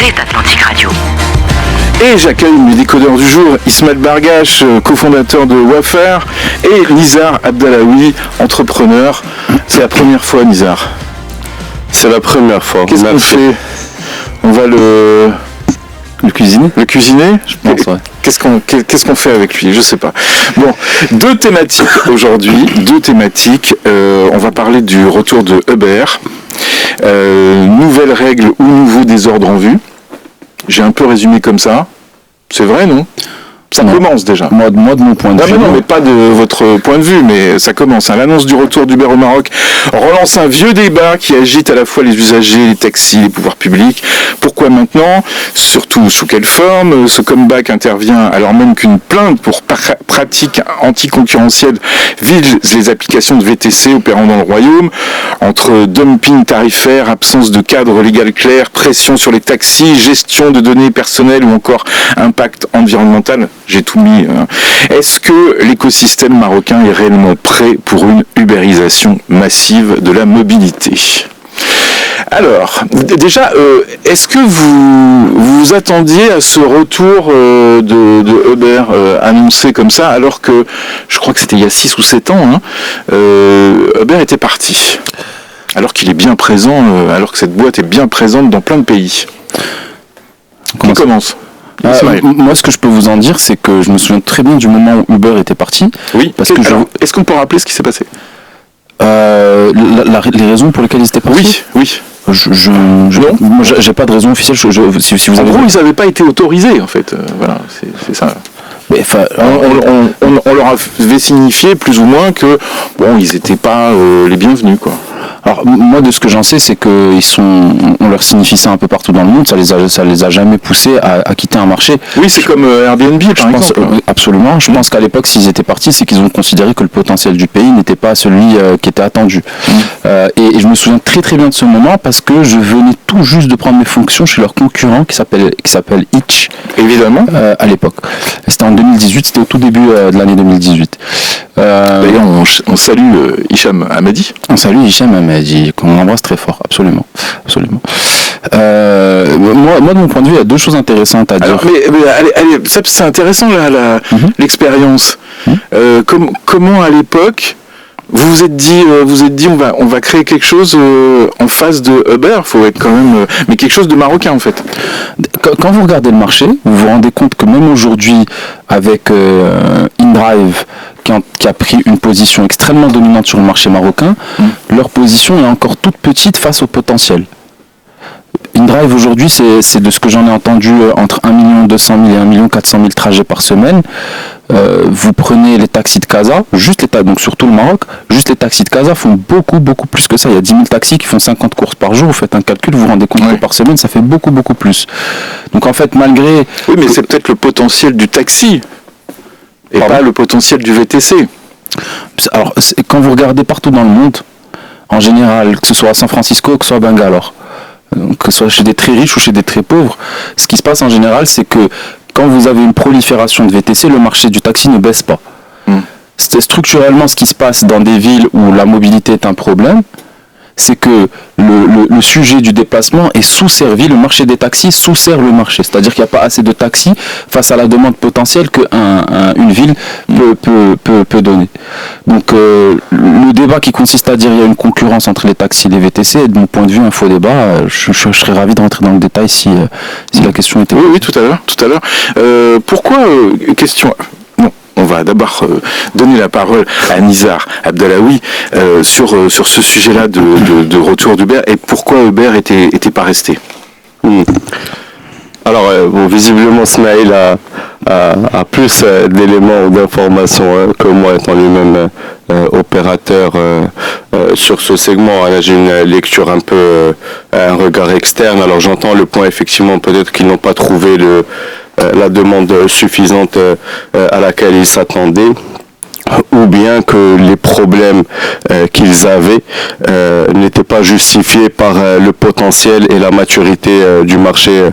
c'est Atlantique Radio. Et j'accueille mes décodeurs du jour, Ismaël Bargache, cofondateur de Wafar, et Nizar Abdallaoui, entrepreneur. C'est la première fois, Nizar. C'est la première fois. Qu'est-ce qu'on fait? On va le cuisiner? Le cuisiner? Je pense, ouais. Qu'est-ce qu'on fait avec lui? Je sais pas. Bon, deux thématiques aujourd'hui. On va parler du retour de Uber. Nouvelles règles ou nouveaux désordres en vue. J'ai un peu résumé comme ça. C'est vrai, non? Ça commence déjà. Moi, de mon point de vue. Non, mais pas de votre point de vue, mais ça commence. L'annonce du retour d'Uber au Maroc relance un vieux débat qui agite à la fois les usagers, les taxis, les pouvoirs publics. Pourquoi maintenant? Surtout sous quelle forme? Ce comeback intervient alors même qu'une plainte pour pratique anticoncurrentielle vise les applications de VTC opérant dans le Royaume. Entre dumping tarifaire, absence de cadre légal clair, pression sur les taxis, gestion de données personnelles ou encore impact environnemental. J'ai tout mis. Est-ce que l'écosystème marocain est réellement prêt pour une ubérisation massive de la mobilité? Alors, déjà, est-ce que vous attendiez à ce retour de Uber annoncé comme ça, alors que, je crois que c'était il y a 6 ou 7 ans, Uber était parti, alors qu'il est bien présent, alors que cette boîte est bien présente dans plein de pays. Qui commence? Moi, ce que je peux vous en dire, c'est que je me souviens très bien du moment où Uber était parti. Oui, parce que est-ce qu'on peut rappeler ce qui s'est passé? Les raisons pour lesquelles ils étaient partis? Oui. Moi, j'ai pas de raison officielle. Si vous en gros, ils n'avaient pas été autorisés, en fait. Voilà, c'est ça. Mais, on leur avait signifié plus ou moins que bon, ils n'étaient pas les bienvenus, quoi. Alors moi, de ce que j'en sais, c'est que on leur signifie ça un peu partout dans le monde. Ça les a jamais poussés à quitter un marché. Oui, c'est comme Airbnb, par exemple. Absolument. Je pense qu'à l'époque, s'ils étaient partis, c'est qu'ils ont considéré que le potentiel du pays n'était pas celui qui était attendu. Et je me souviens très très bien de ce moment parce que je venais tout juste de prendre mes fonctions chez leur concurrent qui s'appelle Hitch. Évidemment. À l'époque. C'était en 2018. C'était au tout début de l'année 2018. D'ailleurs, on salue Hicham Hamadi. On salue Hicham Hamadi, qu'on embrasse très fort, absolument. Moi, de mon point de vue, il y a deux choses intéressantes à dire. Alors, mais allez, ça, c'est intéressant l'expérience. Comment à l'époque vous vous êtes dit on va créer quelque chose en face de Uber, faut être quand même mais quelque chose de marocain en fait. Quand vous regardez le marché, vous vous rendez compte que même aujourd'hui avec InDrive qui a pris une position extrêmement dominante sur le marché marocain, leur position est encore toute petite face au potentiel. InDrive aujourd'hui, c'est de ce que j'en ai entendu entre 1 200 000 et 1 400 000 trajets par semaine. Vous prenez les taxis de Casa, donc surtout le Maroc, juste les taxis de Casa font beaucoup plus que ça. Il y a 10 000 taxis qui font 50 courses par jour. Vous faites un calcul, vous vous rendez compte que par semaine, ça fait beaucoup plus. Donc en fait, malgré... Oui, mais c'est peut-être le potentiel du taxi et pas le potentiel du VTC. Alors, quand vous regardez partout dans le monde, en général, que ce soit à San Francisco, que ce soit à Bangalore, que ce soit chez des très riches ou chez des très pauvres, ce qui se passe en général, c'est que quand vous avez une prolifération de VTC, le marché du taxi ne baisse pas. C'est structurellement ce qui se passe dans des villes où la mobilité est un problème, c'est que le sujet du déplacement est sous-servi, le marché des taxis sous-sert le marché. C'est-à-dire qu'il n'y a pas assez de taxis face à la demande potentielle qu'une ville peut donner. Donc le débat qui consiste à dire qu'il y a une concurrence entre les taxis et les VTC est de mon point de vue un faux débat. Je serais ravi de rentrer dans le détail si la question était... Oui, tout à l'heure. Pourquoi, question... On va d'abord donner la parole à Nizar Abdallaoui sur ce sujet-là de retour d'Uber et pourquoi Uber était pas resté. Alors, visiblement, Smaïl a plus d'éléments ou d'informations que moi, étant lui-même opérateur sur ce segment. Là, j'ai une lecture un peu, un regard externe. Alors, j'entends le point, effectivement, peut-être qu'ils n'ont pas trouvé la demande suffisante à laquelle ils s'attendaient. ou bien que les problèmes qu'ils avaient n'étaient pas justifiés par le potentiel et la maturité du marché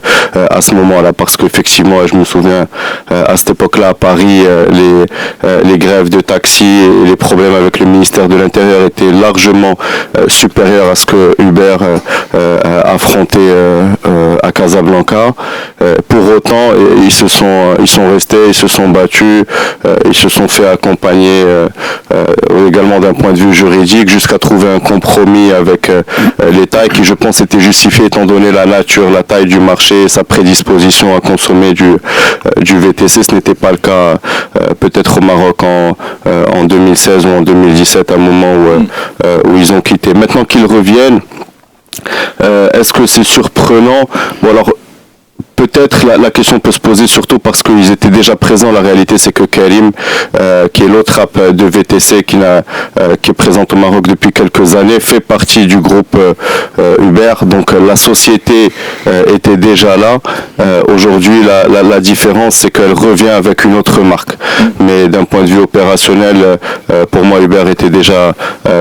à ce moment-là. Parce qu'effectivement, je me souviens à cette époque-là à Paris, les grèves de taxi et les problèmes avec le ministère de l'Intérieur étaient largement supérieurs à ce que Uber affrontait à Casablanca. Pour autant, ils sont restés, ils se sont battus, ils se sont fait accompagner également d'un point de vue juridique jusqu'à trouver un compromis avec l'État et qui, je pense, était justifié étant donné la nature, la taille du marché, sa prédisposition à consommer du VTC. Ce n'était pas le cas peut-être au Maroc en 2016 ou en 2017, à un moment où ils ont quitté. Maintenant qu'ils reviennent, est-ce que c'est surprenant? Bon, alors, peut-être la question peut se poser surtout parce qu'ils étaient déjà présents. La réalité, c'est que Carim, qui est l'autre app de VTC qui est présente au Maroc depuis quelques années, fait partie du groupe Uber. Donc la société était déjà là. Aujourd'hui, la différence, c'est qu'elle revient avec une autre marque. Mais d'un point de vue opérationnel, pour moi, Uber était déjà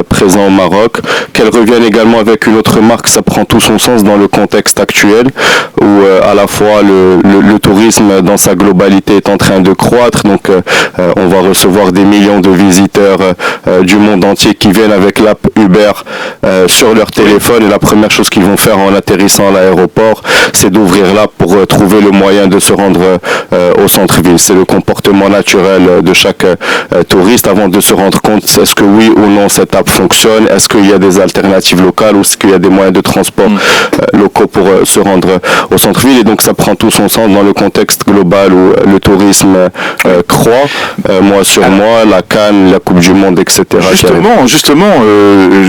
présent au Maroc. Qu'elle revienne également avec une autre marque, ça prend tout son sens dans le contexte actuel où à la fois le tourisme dans sa globalité est en train de croître, donc on va recevoir des millions de visiteurs du monde entier qui viennent avec l'app Uber sur leur téléphone, et la première chose qu'ils vont faire en atterrissant à l'aéroport, c'est d'ouvrir l'app pour trouver le moyen de se rendre au centre-ville. C'est le comportement naturel de chaque touriste avant de se rendre compte est-ce que oui ou non cette app fonctionne, est-ce qu'il y a des alternatives locales ou est-ce qu'il y a des moyens de transport locaux pour se rendre au centre-ville. Et donc ça prend tout son sens dans le contexte global où le tourisme croît, mois sur mois, la Cannes, la Coupe du Monde, etc. Justement,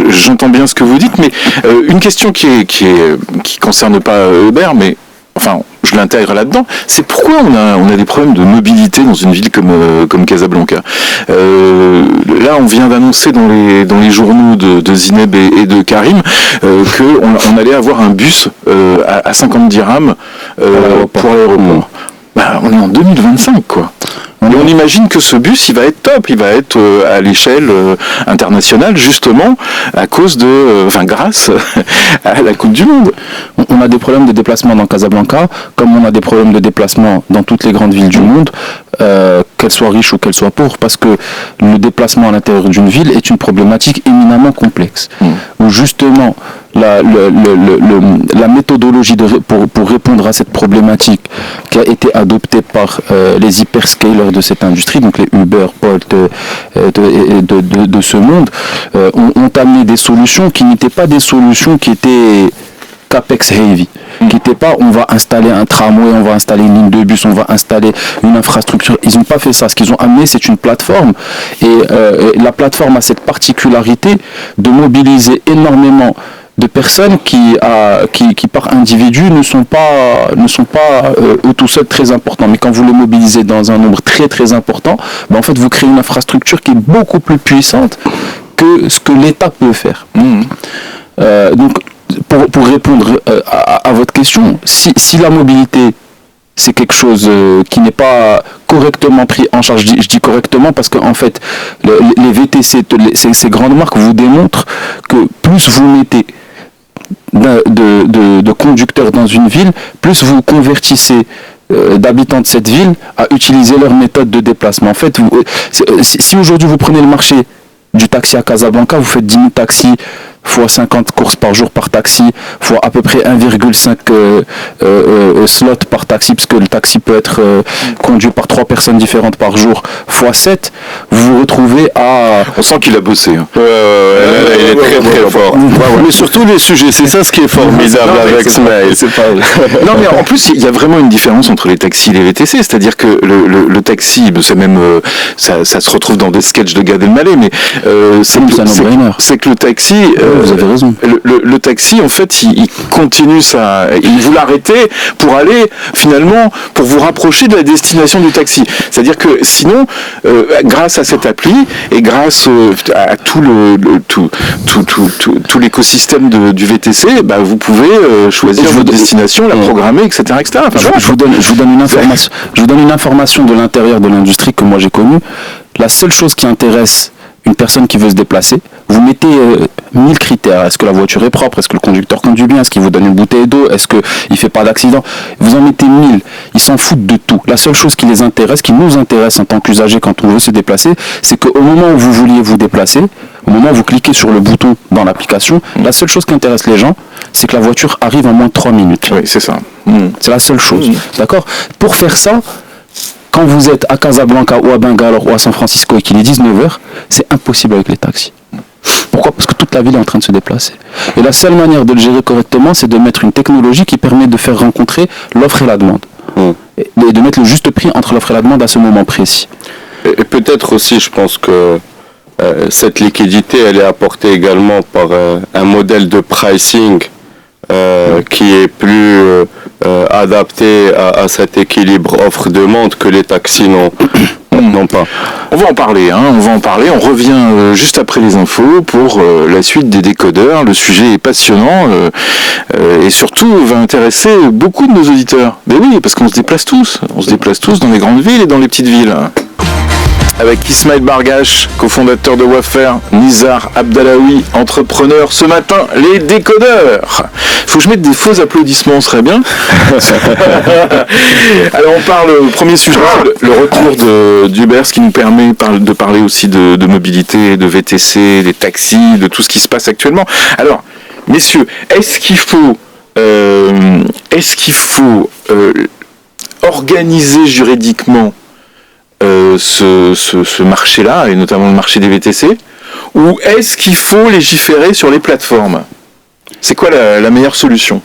j'entends bien ce que vous dites, mais une question qui concerne pas Uber, mais enfin, je l'intègre là-dedans, c'est pourquoi on a des problèmes de mobilité dans une ville comme Casablanca. Là, on vient d'annoncer dans les journaux de Zineb et de Karim qu'on allait avoir un bus à 50 dirhams pour l'aéroport. Bah, on est en 2025, quoi. Et on imagine que ce bus, il va être top, il va être à l'échelle internationale, justement, à cause grâce à la Coupe du Monde. On a des problèmes de déplacement dans Casablanca, comme on a des problèmes de déplacement dans toutes les grandes villes du monde, qu'elles soient riches ou qu'elles soient pauvres, parce que le déplacement à l'intérieur d'une ville est une problématique éminemment complexe, où justement la méthodologie pour répondre à cette problématique qui a été adoptée par les hyperscalers de cette industrie, donc les Uber, Bolt de ce monde, ont amené des solutions qui n'étaient pas des solutions qui étaient capex heavy, qui n'était pas on va installer un tramway, on va installer une ligne de bus, on va installer une infrastructure. Ils n'ont pas fait ça. Ce qu'ils ont amené, c'est une plateforme, et la plateforme a cette particularité de mobiliser énormément de personnes qui par individu ne sont pas eux tout seuls très importants, mais quand vous les mobilisez dans un nombre très très important, en fait vous créez une infrastructure qui est beaucoup plus puissante que ce que l'État peut faire. Donc pour répondre à votre question, si la mobilité c'est quelque chose qui n'est pas correctement pris en charge, je dis correctement parce qu'en fait les VTC, ces grandes marques vous démontrent que plus vous mettez de conducteurs dans une ville, plus vous convertissez d'habitants de cette ville à utiliser leur méthode de déplacement. En fait, si aujourd'hui vous prenez le marché du taxi à Casablanca, vous faites 10 000 taxis fois 50 courses par jour par taxi, fois à peu près 1,5 slot par taxi, parce que le taxi peut être conduit par 3 personnes différentes par jour, fois 7, vous vous retrouvez à... On sent qu'il a bossé. Hein. Il est très très fort. Mais surtout les sujets, c'est ça ce qui est formidable avec Smaïl. Non mais en plus, il y a vraiment une différence entre les taxis et les VTC, c'est-à-dire que le taxi, c'est même... ça se retrouve dans des sketchs de Gad Elmaleh, mais c'est que le taxi... vous avez raison. Le taxi, en fait, il continue ça. Il vous l'arrêtez pour aller, finalement, pour vous rapprocher de la destination du taxi. C'est-à-dire que sinon, grâce à cette appli et grâce à tout l'écosystème du VTC, vous pouvez choisir votre destination, la programmer, etc. Enfin, je vous donne une information de l'intérieur de l'industrie que moi j'ai connue. la seule chose qui intéresse une personne qui veut se déplacer, vous mettez 1000 critères. Est-ce que la voiture est propre? Est-ce que le conducteur conduit bien? Est-ce qu'il vous donne une bouteille d'eau? Est-ce qu'il ne fait pas d'accident? Vous en mettez 1000. Ils s'en foutent de tout. La seule chose qui les intéresse, qui nous intéresse en tant qu'usagers quand on veut se déplacer, c'est qu'au moment où vous vouliez vous déplacer, au moment où vous cliquez sur le bouton dans l'application, la seule chose qui intéresse les gens, c'est que la voiture arrive en moins de 3 minutes. Oui, c'est ça. C'est la seule chose. D'accord? Pour faire ça, quand vous êtes à Casablanca ou à Bangalore ou à San Francisco et qu'il est 19h, c'est impossible avec les taxis. Pourquoi? Parce que toute la ville est en train de se déplacer. Et la seule manière de le gérer correctement, c'est de mettre une technologie qui permet de faire rencontrer l'offre et la demande. Et de mettre le juste prix entre l'offre et la demande à ce moment précis. Et peut-être aussi, je pense que cette liquidité, elle est apportée également par un modèle de pricing qui est plus adapté à cet équilibre offre-demande que les taxis n'ont pas. On va en parler, on revient juste après les infos pour la suite des décodeurs. Le sujet est passionnant et surtout va intéresser beaucoup de nos auditeurs. Mais oui, parce qu'on se déplace tous dans les grandes villes et dans les petites villes. Avec Ismaël Bargache, cofondateur de Wafer, Nizar Abdallaoui, entrepreneur. Ce matin, les décodeurs. Faut que je mette des faux applaudissements, ce serait bien. Alors on parle, premier sujet, le retour d'Uber, ce qui nous permet de parler aussi de mobilité, de VTC, des taxis, de tout ce qui se passe actuellement. Alors, messieurs, est-ce qu'il faut organiser juridiquement ce marché-là, et notamment le marché des VTC, ou est-ce qu'il faut légiférer sur les plateformes? C'est quoi la meilleure solution?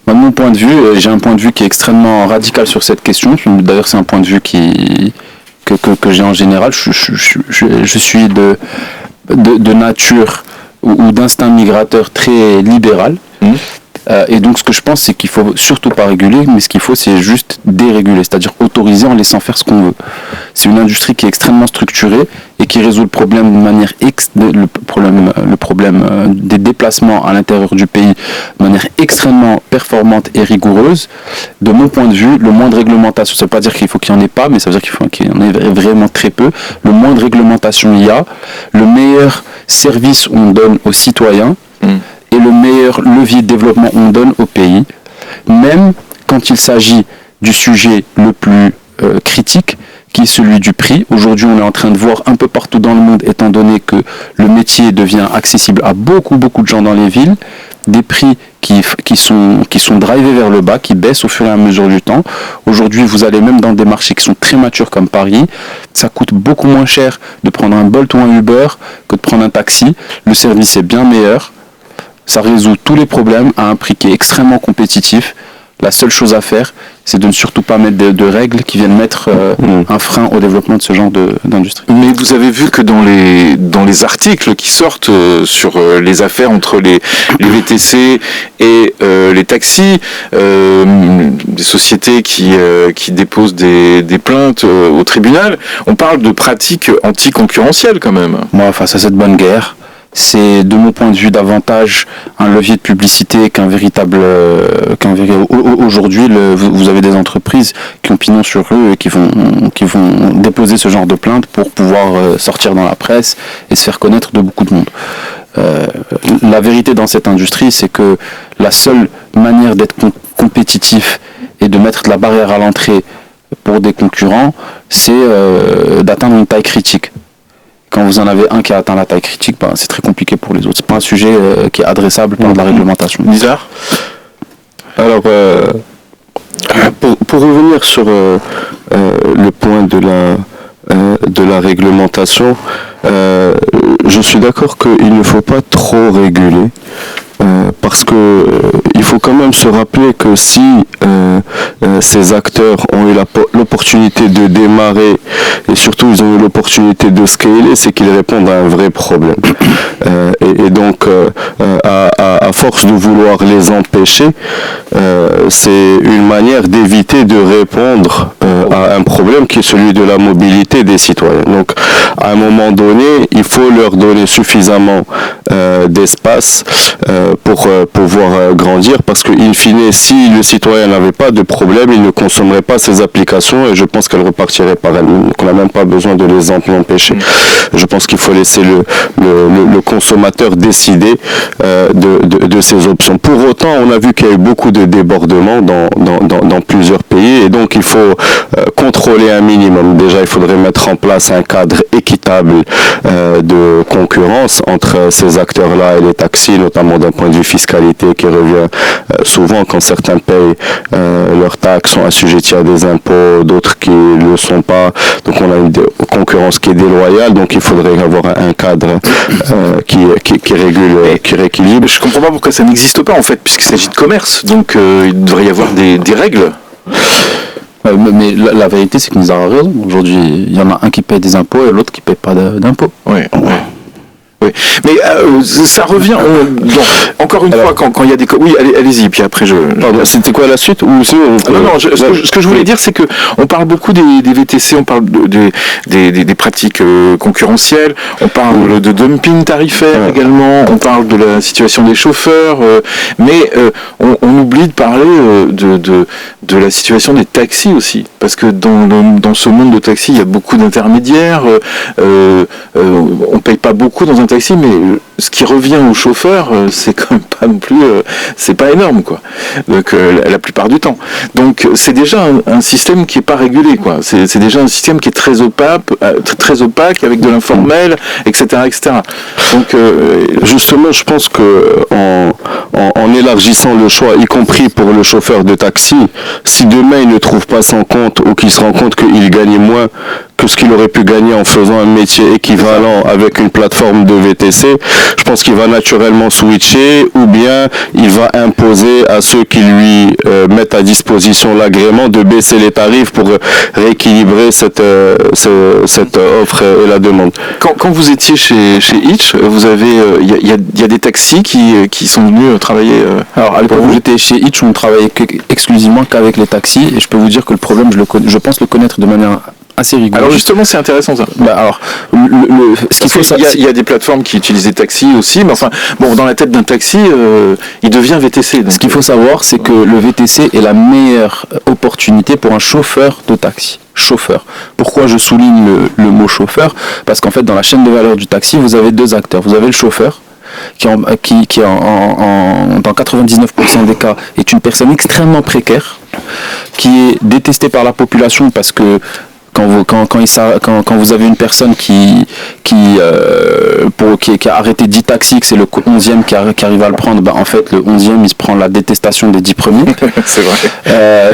De mon point de vue, j'ai un point de vue qui est extrêmement radical sur cette question. D'ailleurs, c'est un point de vue que j'ai en général. Je suis de nature ou d'instinct migrateur très libéral. Et donc ce que je pense, c'est qu'il faut surtout pas réguler, mais ce qu'il faut, c'est juste déréguler, c'est-à-dire autoriser en laissant faire ce qu'on veut. C'est une industrie qui est extrêmement structurée et qui résout le problème de manière le problème des déplacements à l'intérieur du pays de manière extrêmement performante et rigoureuse. De mon point de vue, le moins de réglementation, ça veut pas dire qu'il faut qu'il n'y en ait pas, mais ça veut dire qu'il faut qu'il y en ait vraiment très peu. Le moins de réglementation il y a, le meilleur service on donne aux citoyens, et le meilleur levier de développement on donne au pays, même quand il s'agit du sujet le plus critique, qui est celui du prix. Aujourd'hui, on est en train de voir un peu partout dans le monde, étant donné que le métier devient accessible à beaucoup de gens dans les villes, des prix qui sont drivés vers le bas, qui baissent au fur et à mesure du temps. Aujourd'hui, vous allez même dans des marchés qui sont très matures comme Paris, ça coûte beaucoup moins cher de prendre un Bolt ou un Uber que de prendre un taxi. Le service est bien meilleur. Ça résout tous les problèmes à un prix qui est extrêmement compétitif. La seule chose à faire, c'est de ne surtout pas mettre de règles qui viennent mettre un frein au développement de ce genre d'industrie. Mais vous avez vu que dans les articles qui sortent sur les affaires entre les VTC et les taxis, des sociétés qui déposent des plaintes au tribunal, on parle de pratiques anticoncurrentielles quand même. Moi, face à cette bonne guerre, c'est de mon point de vue davantage un levier de publicité qu'un véritable aujourd'hui vous avez des entreprises qui ont pignon sur eux et qui vont déposer ce genre de plainte pour pouvoir sortir dans la presse et se faire connaître de beaucoup de monde. La vérité dans cette industrie, c'est que la seule manière d'être compétitif et de mettre de la barrière à l'entrée pour des concurrents, c'est d'atteindre une taille critique. Quand vous en avez un qui a atteint la taille critique, c'est très compliqué pour les autres. C'est pas un sujet qui est adressable par de la réglementation. Bizarre. Alors, pour revenir sur le point de la réglementation, je suis d'accord qu'il ne faut pas trop réguler. Parce que il faut quand même se rappeler que si ces acteurs ont eu l'opportunité de démarrer et surtout ils ont eu l'opportunité de scaler, c'est qu'ils répondent à un vrai problème. Et donc à force de vouloir les empêcher, c'est une manière d'éviter de répondre à un problème qui est celui de la mobilité des citoyens. Donc à un moment donné, il faut leur donner suffisamment d'espace pour pouvoir grandir, parce que in fine, si le citoyen n'avait pas de problème, aujourd'hui, il ne consommerait pas ces applications et je pense qu'elles repartiraient par elles-mêmes, qu'on n'a même pas besoin de les empêcher. Je pense qu'il faut laisser le consommateur décider de ces options. Pour autant, on a vu qu'il y a eu beaucoup de débordements dans plusieurs pays et donc il faut contrôler un minimum. Déjà, il faudrait mettre en place un cadre équitable de concurrence entre ces acteurs-là et les taxis, notamment d'un point de vue fiscalité qui revient souvent quand certains payent leurs taxes, sont assujettis à des impôts, d'autres qui ne le sont pas. Donc on a une concurrence qui est déloyale, donc il faudrait avoir un cadre qui régule, qui rééquilibre. Je comprends pas pourquoi ça n'existe pas en fait, puisqu'il s'agit de commerce, donc il devrait y avoir des règles. Mais la vérité, c'est que nous avons raison. Aujourd'hui, il y en a un qui paye des impôts et l'autre qui paye pas d'impôts. Oui. Mais ça revient. Encore une fois, quand il y a des. Oui, allez-y, puis après je. Pardon, c'était quoi la suite ou c'est Non, ce que je voulais dire, c'est que on parle beaucoup des VTC, on parle des pratiques concurrentielles, on parle de dumping tarifaire également, on parle de la situation des chauffeurs, mais on oublie de parler de la situation des taxis aussi, parce que dans ce monde de taxis, il y a beaucoup d'intermédiaires, on paye pas beaucoup dans un taxi, mais ce qui revient aux chauffeurs, c'est quand même pas non plus, c'est pas énorme, quoi. Donc la plupart du temps. Donc c'est déjà un système qui est pas régulé, quoi. C'est déjà un système qui est très opaque, avec de l'informel, etc., etc. Donc justement, je pense que en élargissant le choix, y compris pour le chauffeur de taxi, si demain il ne trouve pas son compte ou qu'il se rend compte qu'il gagne moins que ce qu'il aurait pu gagner en faisant un métier équivalent avec une plateforme de VTC, je pense qu'il va naturellement switcher ou bien il va imposer à ceux qui lui mettent à disposition l'agrément de baisser les tarifs pour rééquilibrer cette offre et la demande. Quand vous étiez chez Hitch, vous avez, il y a des taxis qui sont venus travailler. Alors à l'époque où j'étais chez Hitch, on ne travaillait exclusivement qu'avec les taxis et je peux vous dire que le problème, je pense le connaître de manière assez rigoureuse. Alors justement, c'est intéressant ça. Alors, il y a des plateformes qui utilisent des taxis aussi, mais enfin, bon, dans la tête d'un taxi, il devient VTC. Donc, ce qu'il faut savoir, c'est que le VTC est la meilleure opportunité pour un chauffeur de taxi. Chauffeur. Pourquoi je souligne le mot chauffeur ? Parce qu'en fait, dans la chaîne de valeur du taxi, vous avez deux acteurs. Vous avez le chauffeur, qui dans 99% des cas est une personne extrêmement précaire, qui est détestée par la population parce que quand vous avez une personne qui a arrêté 10 taxis, que c'est le 11e qui arrive à le prendre, en fait le 11e il se prend la détestation des 10 premiers. C'est vrai.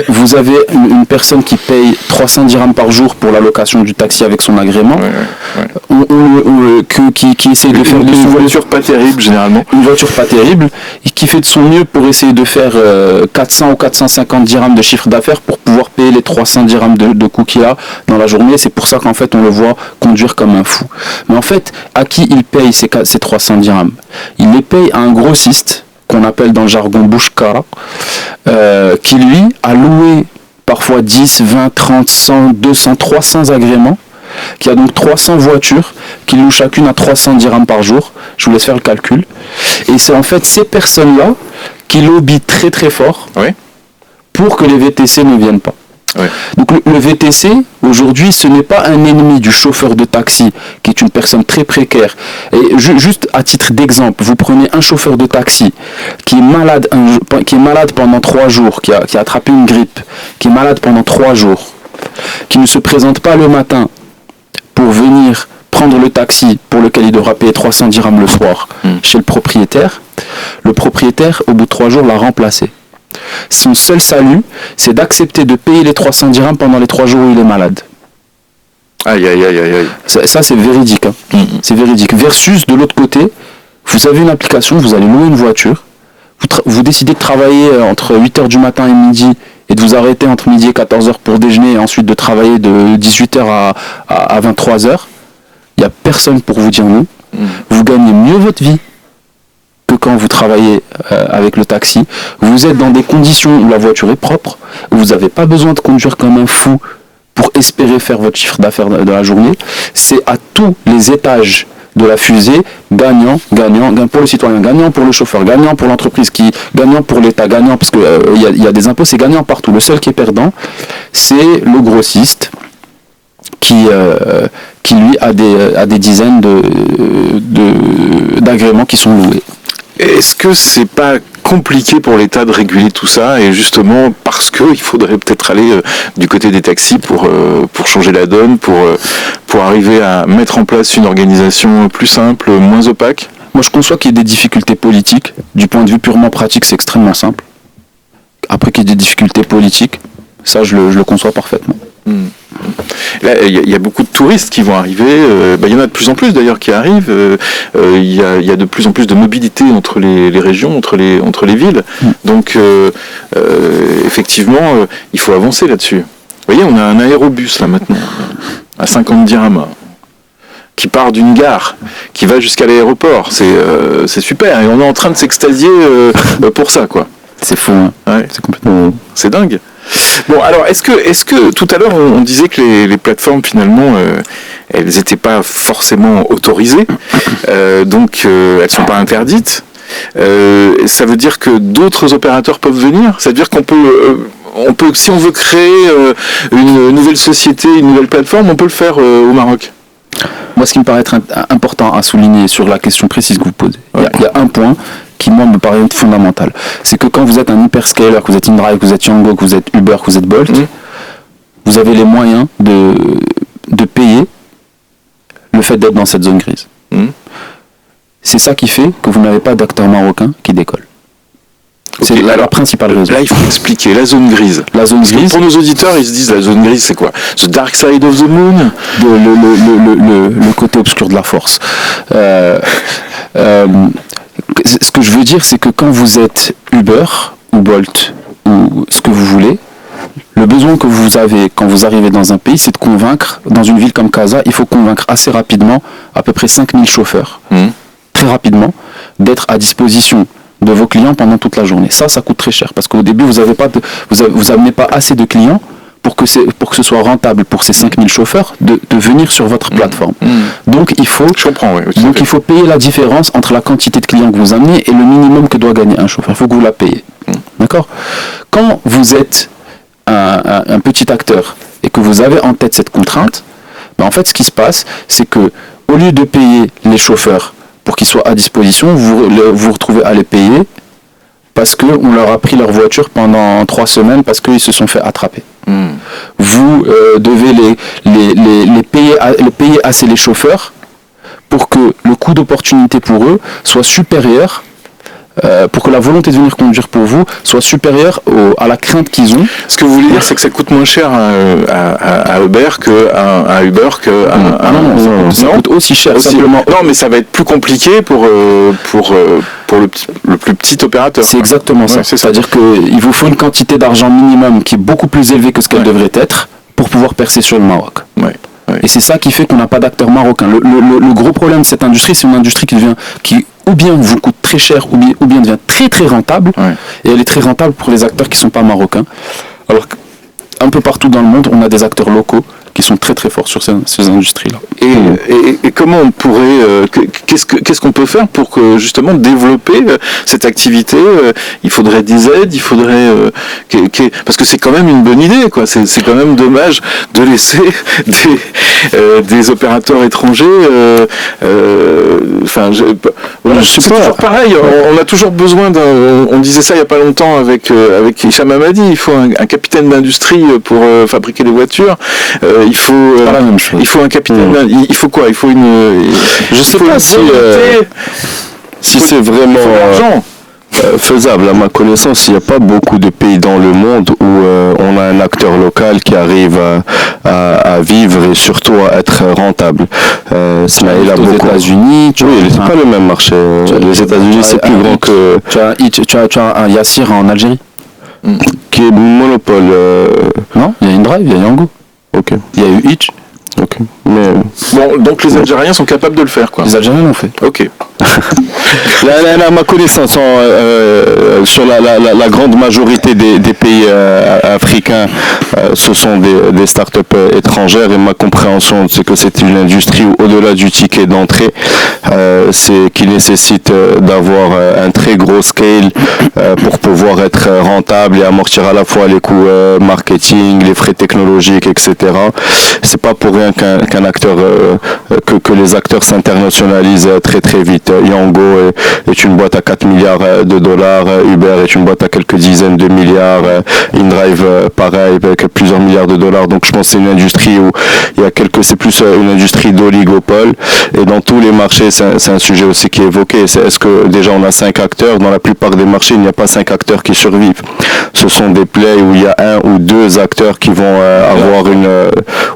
Vous avez une personne qui paye 300 dirhams par jour pour la location du taxi avec son agrément, qui essaie de faire une voiture pas terrible généralement. Une voiture pas terrible, et qui fait de son mieux pour essayer de faire 400 ou 450 dirhams de chiffre d'affaires pour pouvoir payer les 300 dirhams de coûts qu'il a dans la journée. C'est pour ça qu'en fait on le voit conduire comme un fou. Mais en fait, à qui il paye ces 300 dirhams ? Il les paye à un grossiste qu'on appelle dans le jargon bouchkara, qui lui a loué parfois 10, 20, 30, 100, 200, 300 agréments, qui a donc 300 voitures qui louent chacune à 300 dirhams par jour. Je vous laisse faire le calcul. Et c'est en fait ces personnes-là qui lobbyent très très fort pour que les VTC ne viennent pas. Donc le VTC, aujourd'hui, ce n'est pas un ennemi du chauffeur de taxi, qui est une personne très précaire. Et juste à titre d'exemple, vous prenez un chauffeur de taxi qui est malade pendant 3 jours, qui a attrapé une grippe, qui est malade pendant 3 jours, qui ne se présente pas le matin pour venir prendre le taxi pour lequel il devra payer 300 dirhams le soir chez le propriétaire, au bout de 3 jours, l'a remplacé. Son seul salut, c'est d'accepter de payer les 300 dirhams pendant les 3 jours où il est malade. Aïe. Ça c'est véridique. C'est véridique. Versus, de l'autre côté, vous avez une application, vous allez louer une voiture, vous décidez de travailler entre 8h du matin et midi, et de vous arrêter entre midi et 14h pour déjeuner, et ensuite de travailler de 18h à 23h. Il n'y a personne pour vous dire non. Vous gagnez mieux votre vie que quand vous travaillez avec le taxi. Vous êtes dans des conditions où la voiture est propre, où vous n'avez pas besoin de conduire comme un fou pour espérer faire votre chiffre d'affaires de la journée. C'est à tous les étages de la fusée gagnant pour le citoyen, gagnant pour le chauffeur, gagnant pour l'entreprise, gagnant pour l'État, gagnant parce que il y a des impôts, c'est gagnant partout. Le seul qui est perdant, c'est le grossiste qui lui a des dizaines d'agréments qui sont loués. Est-ce que c'est pas compliqué pour l'État de réguler tout ça, et justement parce que il faudrait peut-être aller du côté des taxis pour changer la donne, pour arriver à mettre en place une organisation plus simple, moins opaque? Moi, je conçois qu'il y ait des difficultés politiques. Du point de vue purement pratique, c'est extrêmement simple. Après qu'il y ait des difficultés politiques, ça, je le conçois parfaitement. Là, il y a beaucoup de touristes qui vont arriver. Il y en a de plus en plus d'ailleurs qui arrivent. Il y a de plus en plus de mobilité entre les régions, entre les villes. Donc, effectivement, il faut avancer là-dessus. Vous voyez, on a un aérobus là maintenant, à 50 dirhams, qui part d'une gare, qui va jusqu'à l'aéroport. C'est super. Et on est en train de s'extasier pour ça, quoi. C'est fou, hein. Ouais. C'est dingue. Bon, alors, est-ce que tout à l'heure on disait que les plateformes finalement elles n'étaient pas forcément autorisées, donc elles sont pas interdites. Ça veut dire que d'autres opérateurs peuvent venir. Ça veut dire qu'on peut, si on veut créer une nouvelle société, une nouvelle plateforme, on peut le faire au Maroc. Moi, ce qui me paraît être important à souligner sur la question précise que vous posez, il y a un point qui, moi, me paraît fondamental. C'est que quand vous êtes un hyperscaler, que vous êtes InDrive, que vous êtes Yango, que vous êtes Uber, que vous êtes Bolt, vous avez les moyens de payer le fait d'être dans cette zone grise. C'est ça qui fait que vous n'avez pas d'acteurs marocains qui décollent. C'est la principale raison. Là, il faut expliquer la zone grise. La zone grise. Pour nos auditeurs, ils se disent la zone grise, c'est quoi? The dark side of the moon? Le côté obscur de la force. Ce que je veux dire, c'est que quand vous êtes Uber ou Bolt ou ce que vous voulez, le besoin que vous avez quand vous arrivez dans un pays, c'est de convaincre, dans une ville comme Casa, il faut convaincre assez rapidement à peu près 5000 chauffeurs, très rapidement, d'être à disposition de vos clients pendant toute la journée. Ça coûte très cher parce qu'au début, vous n'amenez pas assez de clients pour que ce soit rentable pour ces 5000 chauffeurs de venir sur votre plateforme. Donc il faut il faut payer la différence entre la quantité de clients que vous amenez et le minimum que doit gagner un chauffeur. Il faut que vous la payez. D'accord? Quand vous êtes un petit acteur et que vous avez en tête cette contrainte, en fait ce qui se passe, c'est que au lieu de payer les chauffeurs pour qu'ils soient à disposition, vous vous retrouvez à les payer parce qu'on leur a pris leur voiture pendant 3 semaines parce qu'ils se sont fait attraper. Vous devez les payer assez les chauffeurs pour que le coût d'opportunité pour eux soit supérieur, pour que la volonté de venir conduire pour vous soit supérieure à la crainte qu'ils ont. Ce que vous voulez dire, c'est que ça coûte moins cher à Uber qu'à Uber non, ça coûte aussi cher. Aussi. Simplement. Non, mais ça va être plus compliqué pour le plus petit opérateur. C'est exactement ça. C'est-à-dire qu'il vous faut une quantité d'argent minimum qui est beaucoup plus élevée que ce qu'elle devrait être pour pouvoir percer sur le Maroc. Et c'est ça qui fait qu'on n'a pas d'acteurs marocains. Le gros problème de cette industrie, c'est une industrie qui ou bien vous coûte très cher, ou bien devient très très rentable. Et elle est très rentable pour les acteurs qui ne sont pas marocains. Alors qu'un peu partout dans le monde, on a des acteurs locaux qui sont très très forts sur ces industries-là. Et comment on pourrait, qu'est-ce qu'on peut faire pour que justement développer cette activité? Il faudrait des aides, il faudrait parce que c'est quand même une bonne idée, quoi. C'est quand même dommage de laisser des opérateurs étrangers. C'est toujours pareil. On a toujours besoin on disait ça il y a pas longtemps avec Hicham Hamadi. Il faut un capitaine d'industrie pour fabriquer des voitures. Il faut un capitaine. Il faut quoi? Il faut je sais pas si c'est vraiment faisable. À ma connaissance, il n'y a pas beaucoup de pays dans le monde où on a un acteur local qui arrive à vivre et surtout à être rentable. Ismaël a beaucoup. Aux États-Unis, c'est pas le même marché. Les États-Unis, c'est plus grand que. Tu as un Yassir en Algérie qui est monopole. Non, il y a InDrive, il y a Yango. Ok. Il y a eu Hitch. Ok. Mais bon, donc les Algériens sont capables de le faire, quoi. Les Algériens l'ont fait. Ok. À ma connaissance, sur la grande majorité des pays africains, ce sont des startups étrangères, et ma compréhension, c'est que c'est une industrie où, au-delà du ticket d'entrée, qui nécessite d'avoir un très gros scale pour pouvoir être rentable et amortir à la fois les coûts marketing, les frais technologiques, etc. C'est pas pour rien qu'un acteur que les acteurs s'internationalisent très très vite. Yango est une boîte à 4 milliards de dollars, Uber est une boîte à quelques dizaines de milliards, InDrive pareil avec plusieurs milliards de dollars. Donc je pense que c'est une industrie où c'est plus une industrie d'oligopole, et dans tous les marchés c'est un sujet aussi qui est évoqué. Est-ce que déjà on a 5 acteurs? Dans la plupart des marchés il n'y a pas 5 acteurs qui survivent. Ce sont des plays où il y a 1 ou 2 acteurs qui vont avoir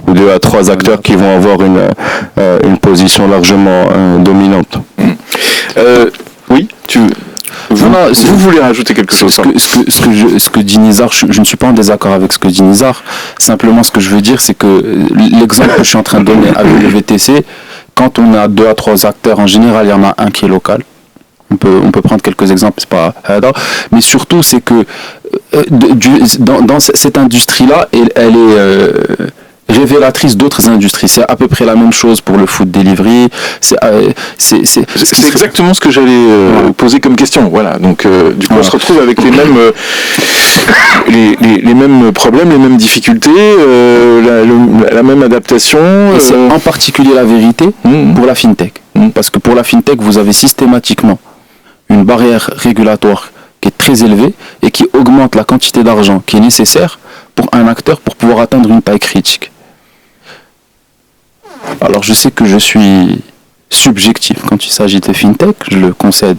ou 2 à 3 acteurs qui vont avoir une position largement dominante. Oui, vous voulez rajouter quelque chose? Ce que dit Nizar, je ne suis pas en désaccord avec ce que dit Nizar. Simplement, ce que je veux dire, c'est que l'exemple que je suis en train de donner avec le VTC, quand on a 2 à 3 acteurs, en général, il y en a un qui est local. On peut prendre quelques exemples, c'est pas mais surtout c'est que dans cette industrie-là, elle est révélatrice d'autres industries. C'est à peu près la même chose pour le food delivery. C'est exactement ce que j'allais poser comme question. Voilà. Donc du coup on se retrouve avec les mêmes les mêmes problèmes, les mêmes difficultés, la même adaptation. Et c'est en particulier la vérité pour la fintech. Parce que pour la fintech, vous avez systématiquement une barrière régulatoire qui est très élevée et qui augmente la quantité d'argent qui est nécessaire pour un acteur pour pouvoir atteindre une taille critique. Alors je sais que je suis subjectif quand il s'agit de fintech, je le concède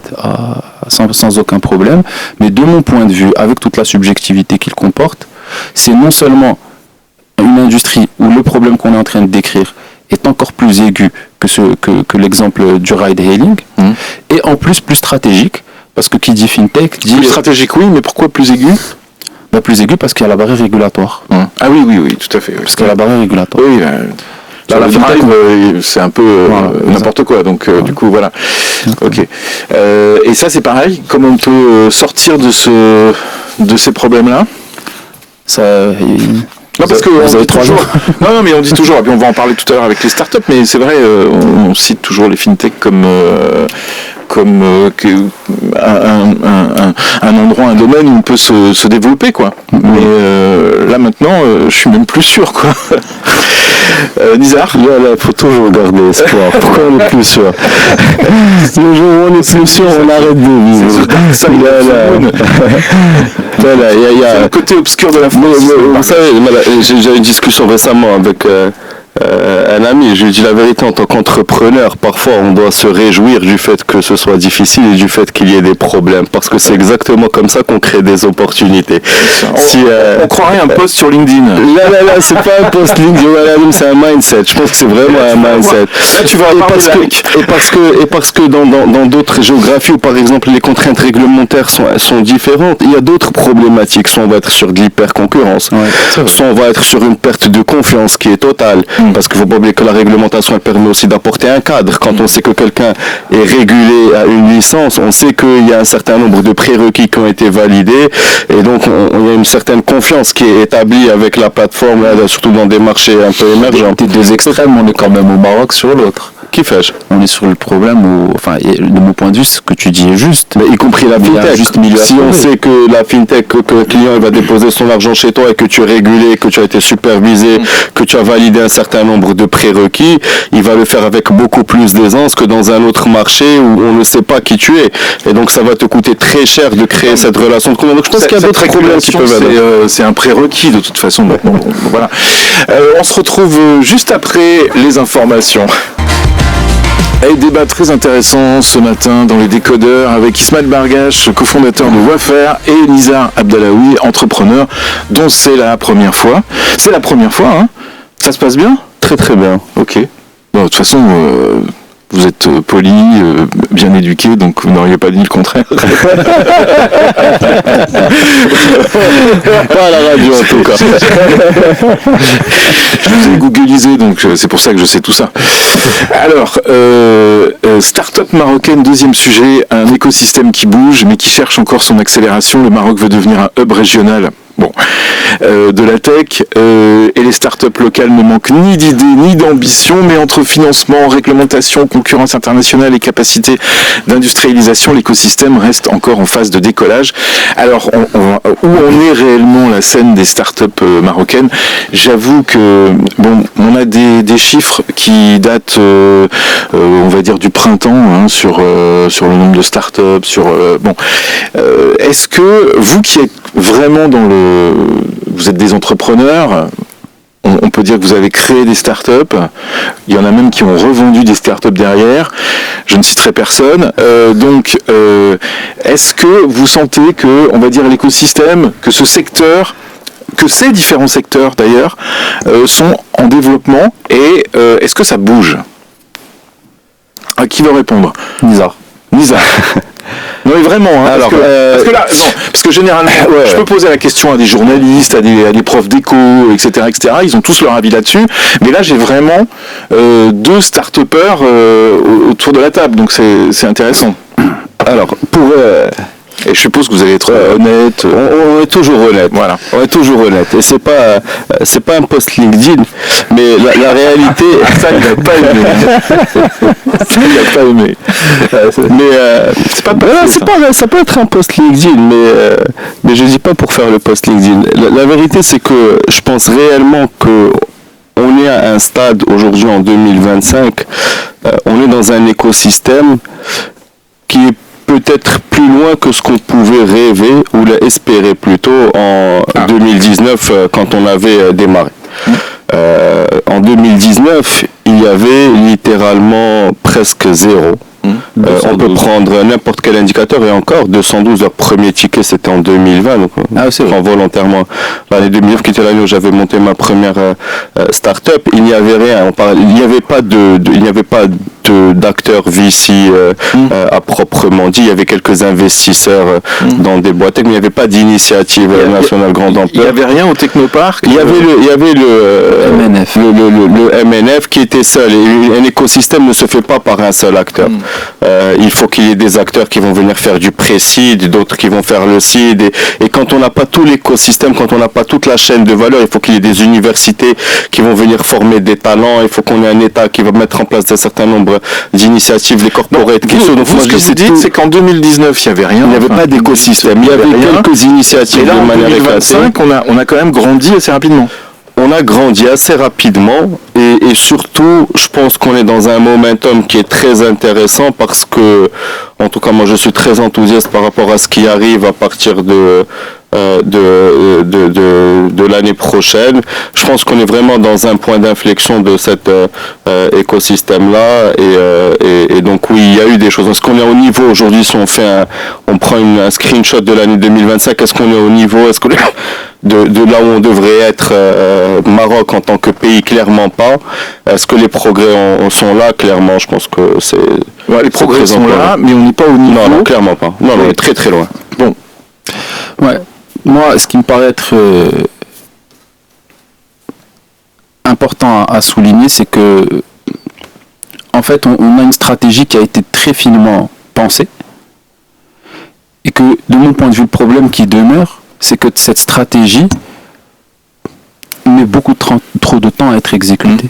sans aucun problème, mais de mon point de vue, avec toute la subjectivité qu'il comporte, c'est non seulement une industrie où le problème qu'on est en train de décrire est encore plus aigu que l'exemple du ride-hailing, et en plus stratégique, parce que qui dit fintech dit... Plus stratégique, oui, mais pourquoi plus aigu? Plus aigu parce qu'il y a la barrière régulatoire. Ah oui, tout à fait. Parce qu'il y a la barrière régulatoire. Oui, là, la fintech, c'est un peu n'importe quoi, donc du coup, voilà. Ok. Et ça, c'est pareil, comment on peut sortir de ces problèmes-là? Non, parce que on dit toujours. Non, mais on dit toujours, et puis on va en parler tout à l'heure avec les startups, mais c'est vrai, on cite toujours les fintech comme un endroit, un domaine où on peut se développer, quoi. Mais là maintenant, je suis même plus sûr, quoi. Nizar, il faut toujours garder espoir. Pourquoi on est plus sûr? Le jour où on est plus sûr, on arrête de vivre. C'est le côté obscur de la France. Vous savez, j'ai eu une discussion récemment avec un ami, je lui dis la vérité, en tant qu'entrepreneur, parfois on doit se réjouir du fait que ce soit difficile et du fait qu'il y ait des problèmes, parce que c'est exactement comme ça qu'on crée des opportunités. On croirait un post sur LinkedIn. Là, c'est pas un post LinkedIn, c'est un mindset. Je pense que c'est vraiment un mindset. Là, tu vas parce que dans d'autres géographies où par exemple les contraintes réglementaires sont différentes, il y a d'autres problématiques. Soit on va être sur de l'hyper-concurrence, soit on va être sur une perte de confiance qui est totale. Parce qu'il ne faut pas oublier que la réglementation elle permet aussi d'apporter un cadre. Quand on sait que quelqu'un est régulé à une licence, on sait qu'il y a un certain nombre de prérequis qui ont été validés, et donc il y a une certaine confiance qui est établie avec la plateforme, là, surtout dans des marchés un peu émergents. Des 2 extrêmes, on est quand même au Maroc sur l'autre. Qui fâche? On est sur le problème où, de mon point de vue, ce que tu dis est juste. Mais y compris la fintech. Si on sait que la fintech, que le client il va déposer son argent chez toi et que tu es régulé, que tu as été supervisé, que tu as validé un certain nombre de prérequis, il va le faire avec beaucoup plus d'aisance que dans un autre marché où on ne sait pas qui tu es. Et donc ça va te coûter très cher de créer cette relation de confiance. Donc je pense qu'il y a d'autres problèmes qui peuvent être. C'est un prérequis de toute façon. Voilà. On se retrouve juste après les informations. Et débat très intéressant ce matin dans les décodeurs avec Ismaël Bargache, cofondateur de Wafer, et Nizar Abdallaoui, entrepreneur, dont c'est la première fois. C'est la première fois, hein? Ça se passe bien? Très très bien. Ok. Bon, de toute façon, Vous êtes poli, bien éduqué, donc vous n'auriez pas dit le contraire. Pas à la radio en tout cas. Je vous ai googlisé, donc c'est pour ça que je sais tout ça. Alors, start-up marocaine, deuxième sujet, un écosystème qui bouge, mais qui cherche encore son accélération. Le Maroc veut devenir un hub régional. Bon, de la tech, et les startups locales ne manquent ni d'idées ni d'ambition, mais entre financement, réglementation, concurrence internationale et capacité d'industrialisation, l'écosystème reste encore en phase de décollage. Alors, où en est réellement la scène des startups marocaines? J'avoue que, bon, on a des chiffres qui datent, on va dire, du printemps, hein, sur le nombre de startups, est-ce que vous qui êtes vraiment vous êtes des entrepreneurs, on peut dire que vous avez créé des startups, il y en a même qui ont revendu des startups derrière, je ne citerai personne, est-ce que vous sentez que, on va dire, l'écosystème, que ce secteur, que ces différents secteurs d'ailleurs, sont en développement, et est-ce que ça bouge? À qui veut répondre? Nizar. Non mais vraiment, hein, alors, parce que généralement, je peux poser la question à des journalistes, à des profs d'éco, etc., ils ont tous leur avis là-dessus, mais là j'ai vraiment deux start-upers autour de la table, donc c'est intéressant. Alors, et je suppose que vous allez être honnête. On est toujours honnête. Voilà. On est toujours honnête. Et c'est pas un post LinkedIn, mais la réalité. Ça il n'a pas aimé. Ça il n'a pas aimé. Mais c'est pas ça peut être un post LinkedIn, mais je dis pas pour faire le post LinkedIn. La vérité c'est que je pense réellement que on est à un stade aujourd'hui en 2025. On est dans un écosystème qui est peut-être plus loin que ce qu'on pouvait rêver ou espérer plutôt en 2019 quand on avait démarré. En 2019, il y avait littéralement presque zéro. On peut prendre n'importe quel indicateur et encore 212, leur premier ticket c'était en 2020, donc je prends volontairement l'année 2009 qui était l'année où j'avais monté ma première start-up. Il n'y avait rien, il n'y avait pas d'acteurs VC à proprement dit. Il y avait quelques investisseurs dans des boîtes, mais il n'y avait pas d'initiative nationale grande ampleur. Il n'y avait rien au Technopark. Il y avait le MNF. Le MNF qui était seul. Et un écosystème ne se fait pas par un seul acteur. Il faut qu'il y ait des acteurs qui vont venir faire du pré-seed, d'autres qui vont faire le seed. Et quand on n'a pas tout l'écosystème, quand on n'a pas toute la chaîne de valeur, il faut qu'il y ait des universités qui vont venir former des talents. Il faut qu'on ait un État qui va mettre en place un certain nombre d'initiatives, les corporates. Ce que vous dites, c'est qu'en 2019, il n'y avait rien. Il n'y avait pas d'écosystème. Il y avait quelques initiatives. Et là, en 2025, on a quand même grandi assez rapidement. On a grandi assez rapidement et surtout, je pense qu'on est dans un momentum qui est très intéressant parce que, en tout cas, moi, je suis très enthousiaste par rapport à ce qui arrive à partir de l'année prochaine. Je pense qu'on est vraiment dans un point d'inflexion de cet écosystème-là et donc oui, il y a eu des choses. Est-ce qu'on est au niveau aujourd'hui, si on prend un screenshot de l'année 2025, est-ce qu'on est au niveau, est-ce qu'on est de là où on devrait être, Maroc en tant que pays, clairement pas. Est-ce que les progrès sont là? Clairement, je pense que c'est... Ouais, les progrès sont là, mais on n'est pas au niveau. Non, clairement pas. Non, on est très très loin. Bon. Ouais. Moi, ce qui me paraît être important à souligner, c'est que, en fait, on a une stratégie qui a été très finement pensée, et que, de mon point de vue, le problème qui demeure, c'est que cette stratégie met beaucoup trop de temps à être exécutée.